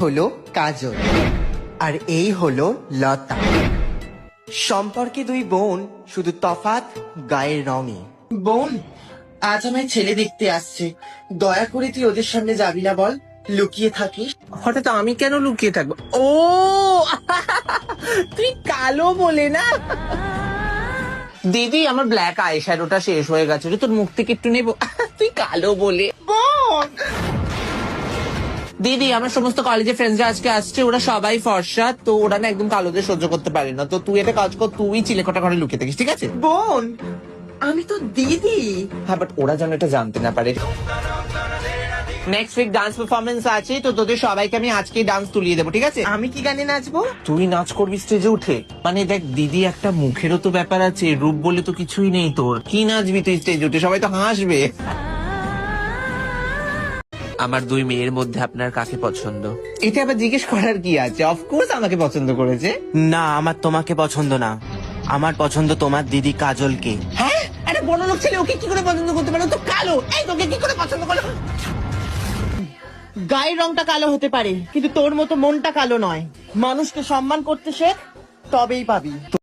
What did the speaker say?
হলো কাজল আর এই হলো লতা। সম্পর্কে দুই বোন, শুধু তফাৎ গায়ের রঙে। বোন, আজ আমায় ছেলে দেখতে আসছে, দয়া করে তুই ওদের সামনে যাবি না, বল, লুকিয়ে থাকিস। হঠাৎ আমি কেন লুকিয়ে থাকবো? ও তুই কালো বলে না? দিদি, আমার ব্ল্যাক আই শ্যাডোটা শেষ হয়ে গেছে, তোর মুখ থেকে একটু নেবো। তুই কালো বলে। বোন, দিদি, আমার সমস্ত কলেজের ফ্রেন্ডসরা আজকে আসছে, ওরা সবাই ফর্সা, তো ওরা না একদম কালোদের সহ্য করতে পারে না, তো তুই একটা কাজ কর, তুই চিলেকোঠা ঘরে লুকিয়ে থাকিস, ঠিক আছে? বোন, আমি তো দিদি। হ্যাঁ, বাট ওরা যেন এটা জানতে না পারে। নেক্সট উইক ডান্স পারফরমেন্স আছে, তো তোদের সবাইকে আমি আজকেই ডান্স তুলিয়ে দেবো, ঠিক আছে? আমি কি গানে নাচবো? তুই নাচ করবি স্টেজে উঠে? মানে দেখ দিদি, একটা মুখেরও তো ব্যাপার আছে, রূপ বলে তো কিছুই নেই তোর। কি নাচবি তুই স্টেজে উঠে? সবাই তো হাসবে। আমার দুই মেয়ের মধ্যে আপনার কাকে পছন্দ? এটা আবার জিজ্ঞেস করার কি আছে? অফকোর্স আমাকে পছন্দ করেছে। না, আমার তোমাকে পছন্দ না, আমার পছন্দ তোমার দিদি কাজলকে। হ্যাঁ, একটা বড় লোক ছেলে ওকে কি করে পছন্দ করতে পারে? ও তো কালো। এই, তোকে কি করে পছন্দ করলো? গায়ের রংটা কালো হতে পারে, কিন্তু তোর মতো মনটা কালো নয়। মানুষকে সম্মান করতে শেখ, তবেই পাবি।